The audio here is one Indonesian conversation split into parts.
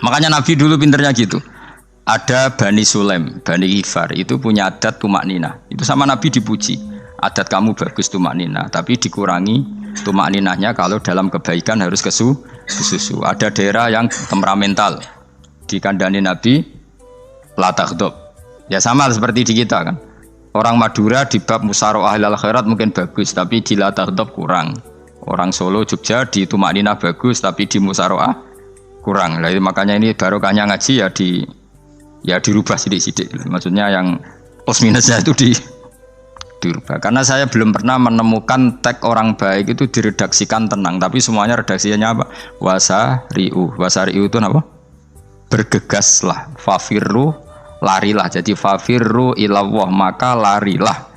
Makanya Nabi dulu pinternya gitu. Ada Bani Sulaim, Bani Ghifar itu punya adat tumak nina. Itu sama Nabi dipuji. Adat kamu bagus tumak nina, tapi dikurangi tumak ninahnya kalau dalam kebaikan harus kesusu. Ada daerah yang temperamental. Dikandani Nabi la taghdab. Ya sama seperti di kita kan. Orang Madura di bab musyawarah ahlul khairat mungkin bagus, tapi di la taghdab kurang. Orang Solo, Jogja di tumak nina bagus, tapi di musyawarah kurang. Jadi makanya ini barokahnya ngaji ya dirubah sidik-sidik. Maksudnya yang plus minusnya itu dirubah. Karena saya belum pernah menemukan tag orang baik itu diredaksikan tenang, tapi semuanya redaksinya apa? Wasari'u. Wasari'u itu apa? Bergegaslah. Fafirru, larilah. Jadi fafirru ilallah, maka larilah.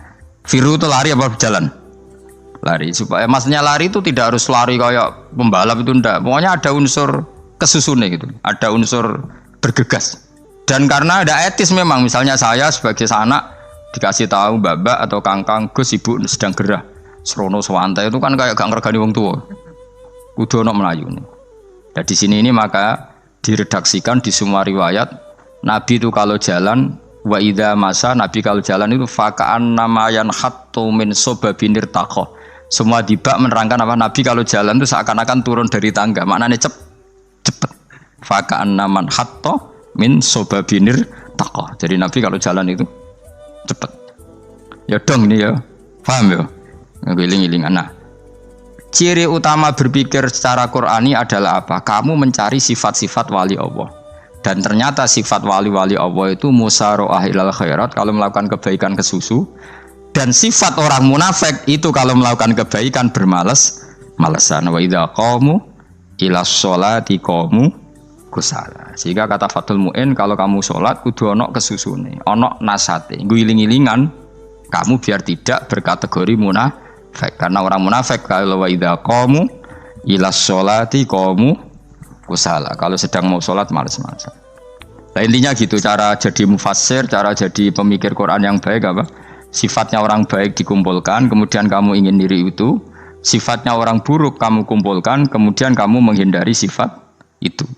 Firru itu lari apa berjalan? Lari. Supaya maksudnya lari itu tidak harus lari kayak pembalap itu enggak. Pokoknya ada unsur kesusunnya gitu. Ada unsur bergegas. Dan karena ada etis memang, misalnya saya sebagai anak dikasih tahu babak atau kangkang Gus ibu sedang gerah serono sewantai itu kan kayak gak ngergani wong tua kudu ono melayu nih. Dan di sini ini maka diredaksikan di semua riwayat Nabi itu kalau jalan wa idza masa Nabi kalau jalan itu faka'an namayan hattu min sobabinir taqo. Semua dibak menerangkan apa Nabi kalau jalan itu seakan-akan turun dari tangga, maknanya cepet faka'an naman hattu min sobabinir taqo. Jadi Nabi kalau jalan itu cepet. Ya dong ini ya. Paham ya? Ngiling-ngiling anak. Ciri utama berpikir secara Qur'ani adalah apa? Kamu mencari sifat-sifat wali Allah. Dan ternyata sifat wali-wali Allah itu musyaroah ilal khairat kalau melakukan kebaikan kesusu. Dan sifat orang munafik itu kalau melakukan kebaikan bermalas-malasan. Wa idza qamu ilas sholati qamu kusala. Sehingga kata Fathul Mu'in kalau kamu sholat kudu ono kesusune, ono nasate, guling-gilingan kamu biar tidak berkategori munafik. Karena orang munafik kalau wa idza qamu ilas sholati qamu kusala. Kalau sedang mau sholat malas-malasan. Nah intinya gitu cara jadi mufassir, cara jadi pemikir Quran yang baik apa? Sifatnya orang baik dikumpulkan, kemudian kamu ingin diri itu. Sifatnya orang buruk kamu kumpulkan, kemudian kamu menghindari sifat itu.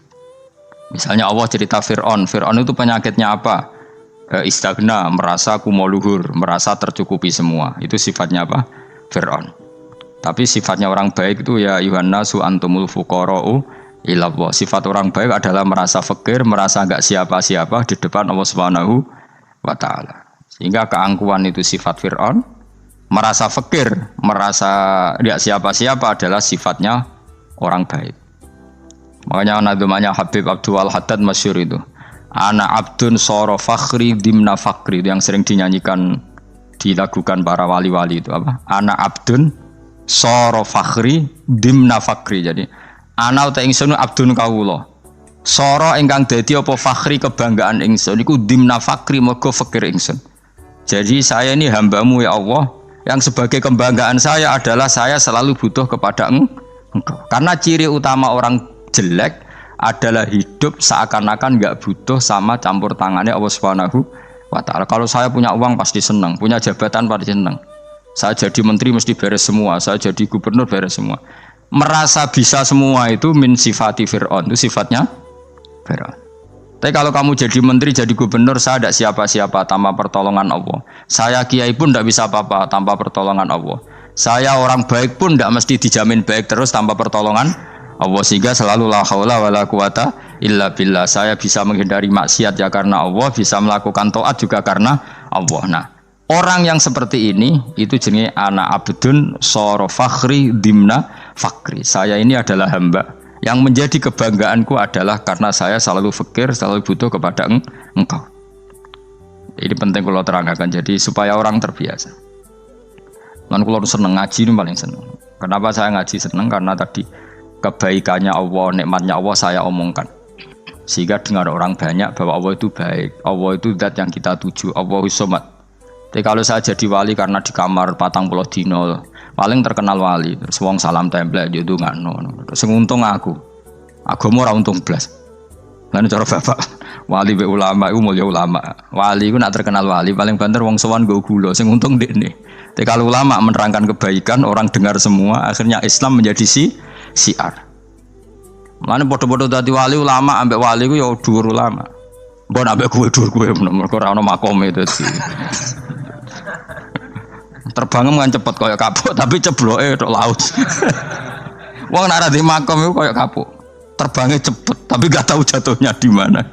Misalnya Allah cerita Fir'aun. Fir'aun itu penyakitnya apa? Istagna, merasa kumoluhur, merasa tercukupi semua. Itu sifatnya apa? Fir'aun. Tapi sifatnya orang baik itu ya Yuhannasu antumul fuqara'u ilallah. Sifat orang baik adalah merasa fakir, merasa enggak siapa-siapa di depan Allah Subhanahu wa taala. Sehingga keangkuhan itu sifat Fir'aun, merasa fakir, merasa enggak siapa-siapa adalah sifatnya orang baik. Makanya nadumanya Habib Abdul Haddad masyhur itu. Ana abdun soro fakhri dimna fakri, itu yang sering dinyanyikan dilakukan para wali-wali itu apa? Ana abdun soro fakhri dimna fakri. Jadi ana uta ingsun abdun kawula. Soro ingkang dadi apa fakhri kebanggaan ingsun iku dimna fakri mergo fakir ingsun. Jadi saya ini hambamu ya Allah, yang sebagai kebanggaan saya adalah saya selalu butuh kepada Engkau. Karena ciri utama orang jelek adalah hidup seakan-akan nggak butuh sama campur tangannya Allah Subhanahu wa taala. Kalau saya punya uang pasti senang, punya jabatan pasti senang. Saya jadi menteri mesti beres semua, saya jadi gubernur beres semua. Merasa bisa semua itu min sifati Fir'aun, itu sifatnya Fir'aun. Tapi kalau kamu jadi menteri, jadi gubernur, saya tidak siapa-siapa tanpa pertolongan Allah. Saya kiai pun tidak bisa apa-apa tanpa pertolongan Allah. Saya orang baik pun tidak mesti dijamin baik terus tanpa pertolongan Allah. Sehingga selalu la haula wala quwata illa billah. Saya bisa menghindari maksiat ya karena Allah, bisa melakukan taat juga karena Allah. Nah, orang yang seperti ini itu jenis ana abdun soro fakhri dimna fakri. Saya ini adalah hamba. Yang menjadi kebanggaanku adalah karena saya selalu fakir, selalu butuh kepada Engkau. Ini penting kalau terangkan, jadi supaya orang terbiasa. Man kalau seneng ngaji ini paling seneng. Kenapa saya ngaji seneng? Karena tadi kebaikannya Allah, nikmatnya Allah saya omongkan. Sehingga dengar orang banyak bahwa Allah itu baik, Allah itu zat yang kita tuju, Allahus Somad. Tapi kalau saya jadi wali karena di kamar 40 dino, paling terkenal wali, terus wong salam template yo ndongakno. Terus untung aku mau ora untung blas. Lan cara bapak wali be ulama iku mulya ulama. Wali iku nak terkenal wali paling banter wong sowan nggo gula, sing untung ndekne. Tapi kalau ulama menerangkan kebaikan, orang dengar semua, akhirnya Islam menjadi siar. Mulane padha-padha dadi wali ulama ambek wali ku ya dhuwur ulama. Mbok ambek kowe mergo ora ono makome dadi. Terbangem kan cepet kaya kapuk tapi cebloke tok laut. Wong nek ora di makom iku kaya kapuk. Terbangnya cepet tapi gak tahu jatuhnya di mana.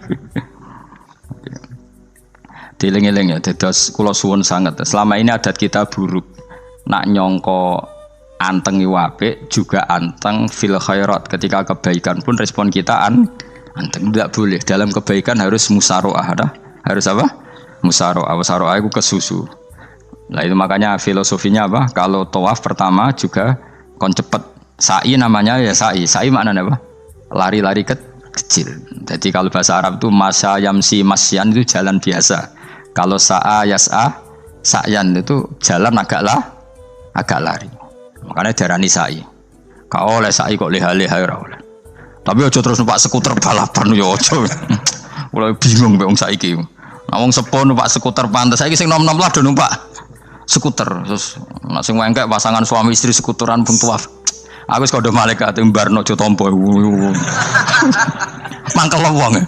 Dieling-eling ya, dados kula suwun sanget. Selama ini adat kita buruk. Nak nyongko anteng apik juga anteng fil khairat. Ketika kebaikan pun respon kita anteng, tidak boleh. Dalam kebaikan harus musaroah, harus apa? Musaroah. Musaroah itu kesusu. Nah itu makanya filosofinya apa? Kalau tawaf pertama juga kon cepet. Sa'i namanya ya sa'i. Sa'i maknanya apa? Lari-lari kecil. Jadi kalau bahasa Arab itu masya yamsi masyan itu jalan biasa. Kalau sa'a yas'a sa'yan itu jalan agak lari. Makanya darani sa'i. Kau oleh sa'i kok leha-leha ora oleh. Tapi aja terus numpak skuter balapan yo aja. Mulai bingung mbek wong saiki. Nah wong sepo numpak skuter pantes. Saiki sing nom-nom lah do numpak skuter. Terus nek sing wengkek pasangan suami istri skuteran pun tuaf. Aku wis kodho malaikat mbarno aja tampa. Mangkel wong.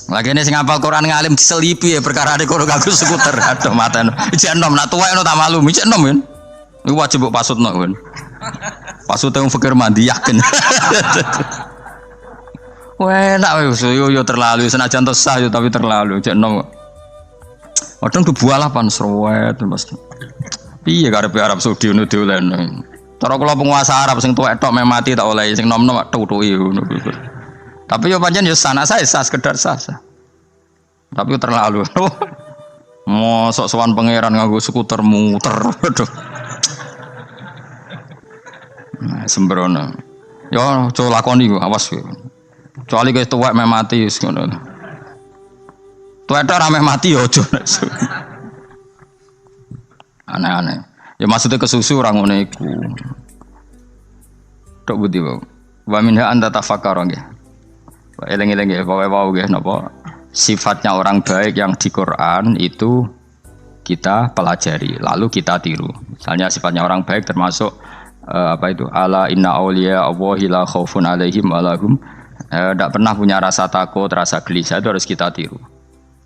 Lagi ini sing hafal Quran ngalim diselipi ya perkara ade kono kanggo skuter. Aduh maten. Ijek enom nak tuwek no tak malu. Ijek enom kan. Iku wajib mbok pasutno kan. Pasute wong fikir mandi yakin. Wah, enak wis yo terlalu senajan to sah yo tapi terlalu ijek enom. Kadang kebualapan serwet Mas. Piye karepe Arab Saudi ngono dolen. Cara kula penguasa Arab sing tuwek tok meh mati tak oleh sing nom-nom tutuki ngono. Tapi yo pancen yo sana saya sah sekedar sah. Tapi terlalu. Mosok sowan pangeran nganggo skuter muter. Aduh. Nah, sembrono. Yo aja lakoni ku, awas kowe. Kecuali kowe tuwek meh mati wis ngono. Tuwek tok ora meh mati yo aja. Aneh-aneh. Ya maksudnya kesusu orang ngono iku. Tok budi wae. Wa minha anta tafakkara nggih. Eleng-eleng nggih pokoke wau nggih napa sifatnya orang baik yang di Quran itu kita pelajari lalu kita tiru. Misalnya sifatnya orang baik termasuk apa itu? Ala inna auliya Allahi la khaufun alaihim wa lahum tidak pernah punya rasa takut, rasa gelisah itu harus kita tiru.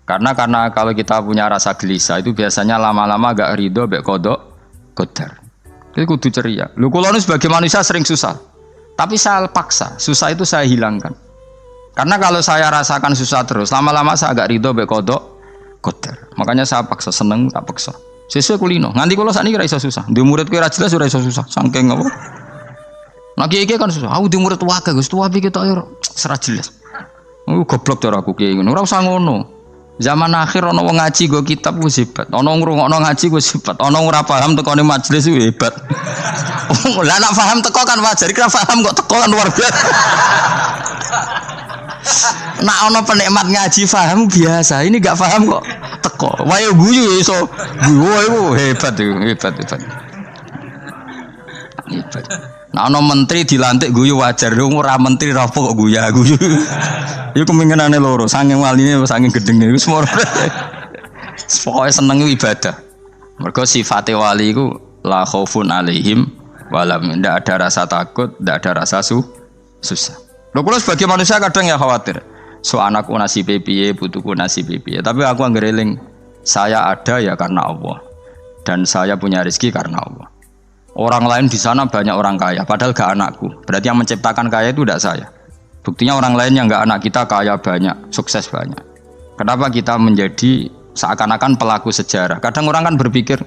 Karena kalau kita punya rasa gelisah itu biasanya lama-lama agak ridho mbek qadar. Itu kudu ceria. Lho kula nu sebagai manusia sering susah. Tapi saya paksa, susah itu saya hilangkan. Karena kalau saya rasakan susah terus, lama-lama saya agak ridho mbek qadar. Makanya saya paksa, seneng tak paksa. Sesuai kulino. Nganti kula sakniki ora iso susah. Di muridku ora jelas ora iso susah. Saking apa? Nah kiai kan susah. Aku di murid wae Gus, tuwa iki tok ora jelas. Goblok cara aku kiai ngono. Ora usah ngono. Zaman akhir ana wong ngaji go kitab wis hebat. Ana ngrungokno ngaji wis hebat. Ana ora paham tekone majelis wis hebat. Lah nek paham teko kan wajar, kira paham kok teko kan luar biasa. Nek ana penikmat ngaji paham biasa, ini gak paham kok teko. Wae guyu iso. Guyu iku hebat. Nah ana menteri dilantik guyu wajar, ora menteri rapo kok guyu. Iku kemungkinane loro, saking waline saking gedenge iku semua. Pokoke seneng ibadah. Mergo sifate wali iku la khaufun alaihim walam, ndak ada rasa takut, ndak ada rasa susah. Lho kula sebagai manusia kadang ya khawatir. So anakku nasibe piye, putuku nasibe piye. Tapi aku anggere eling, saya ada ya karena Allah. Dan saya punya rezeki karena Allah. Orang lain di sana banyak orang kaya, padahal gak anakku. Berarti yang menciptakan kaya itu tidak saya. Buktinya orang lain yang gak anak kita kaya banyak, sukses banyak. Kenapa kita menjadi seakan-akan pelaku sejarah? Kadang orang kan berpikir,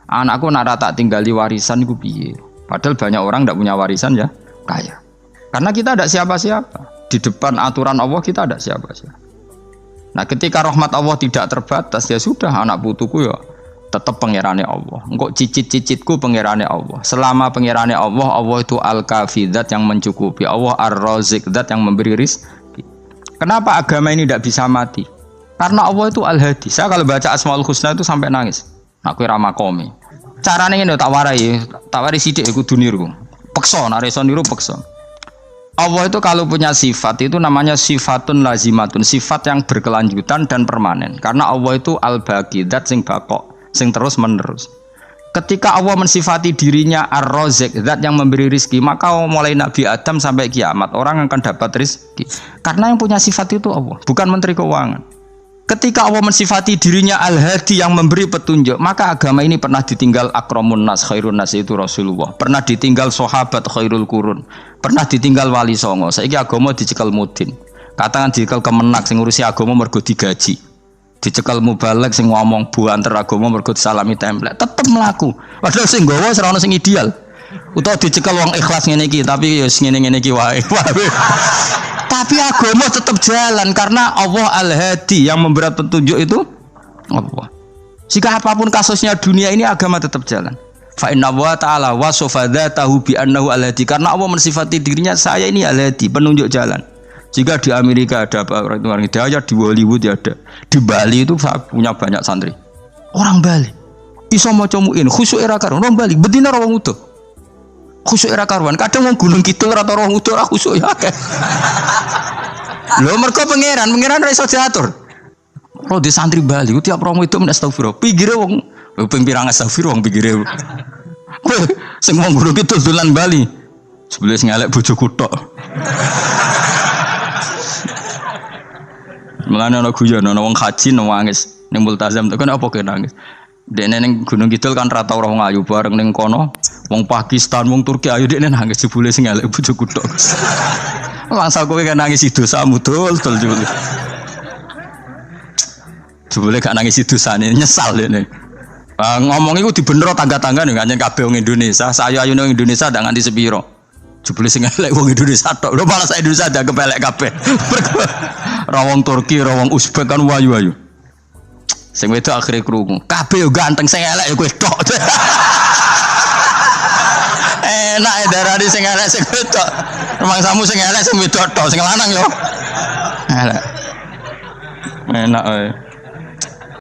anakku nak tak tinggali warisan itu piye. Padahal banyak orang tidak punya warisan ya kaya. Karena kita tidak siapa-siapa. Di depan aturan Allah kita tidak siapa-siapa. Nah ketika rahmat Allah tidak terbatas, ya sudah anak putuku ya tetap pangerane Allah. Engkau cicit-cicitku pangerane Allah. Selama pangerane Allah, Allah itu al-kafi, zat yang mencukupi. Allah ar-razik, zat yang memberi rizki. Kenapa agama ini tidak bisa mati? Karena Allah itu al-hadi. Saya kalau baca Asmaul Husna itu sampai nangis. Aku ramah komi. Caranya ini tak warai sidik aku duniru. Pekso, nareson niru pekso. Allah itu kalau punya sifat itu namanya sifatun lazimatun, sifat yang berkelanjutan dan permanen. Karena Allah itu al-baqi, zat sing bakok, sing terus menerus. Ketika Allah mensifati dirinya Ar-Razik, zat yang memberi rizki, maka mulai Nabi Adam sampai kiamat orang akan dapat rizki. Karena yang punya sifat itu Allah, bukan menteri keuangan. Ketika Allah mensifati dirinya Al-Hadi yang memberi petunjuk, maka agama ini pernah ditinggal akramun nas, khairun nas itu Rasulullah. Pernah ditinggal sahabat khairul qurun. Pernah ditinggal wali songo. Saiki agama dicekel mudin. Katakan dicekel kemenak sing ngurusi agama mergo digaji. Dicekel mubalek sing ngomong buanter agama mergo disalami template. Tetep mlaku. Padahal sing nggawa ora ono sing ideal. Utawa dicekel wong ikhlas ngene iki, tapi ya ngene-ngene iki wae. Tapi agama tetap jalan karena Allah Al-Hadi yang memberi petunjuk itu Allah. Jika apapun kasusnya dunia ini agama tetap jalan. Fa inna wa ta'ala wasafa dzatahu bi annahu Al-Hadi karena Allah mensifati dirinya saya ini Al-Hadi, penunjuk jalan. Jika di Amerika ada orang hidayah, di Hollywood ya ada. Di Bali itu punya banyak santri. Orang Bali iso maca muin khusyuk era karo orang Bali bedina wong utuh. Khusyuk era karuan, kadang wong Gunung Kidul rata wong utuh ora khusyuk ya akeh. Lho mergo pangeran ora iso diatur. Kalau di santri Bali tiap romo itu astagfirullah. Pinggire wong ping pirang astagfirullah wong pinggire. Kowe sing wong Gunung Kidul dolan Bali. Sebelum sing elek bojoku tok. Mulane ana guyon ana wong haji nangis ning multazam tekan apa ke nangis. Dene ning Gunung Kidul kan rata ora wong ayu bareng ning kono. Wong Pakistan, wong Turki ayo dekne nangis jebule sing elek bojoku tok. Langsung kowe kan nangis dosamu dol jebule. Jebule gak nangis dosane nyesal dekne. Ngomong iku dibenero tangga-tangga ning anjen kabeh wong Indonesia, sayu-ayune wong Indonesia ndak nganti sepiro. Jebule sing elek wong Indonesia tok. Lho malah sak Indonesia ndak kepelek kabeh. Ra wong Turki, ra wong Uzbek kan wayu-wayu. Sing wedok akhire krungu. Kabeh yo ganteng sing elek yo kowe tok. Enak darani sing elek sing wedok. Rumangsamu sing elek sing wedok tok, sing lanang yo. Elek. Enak ae.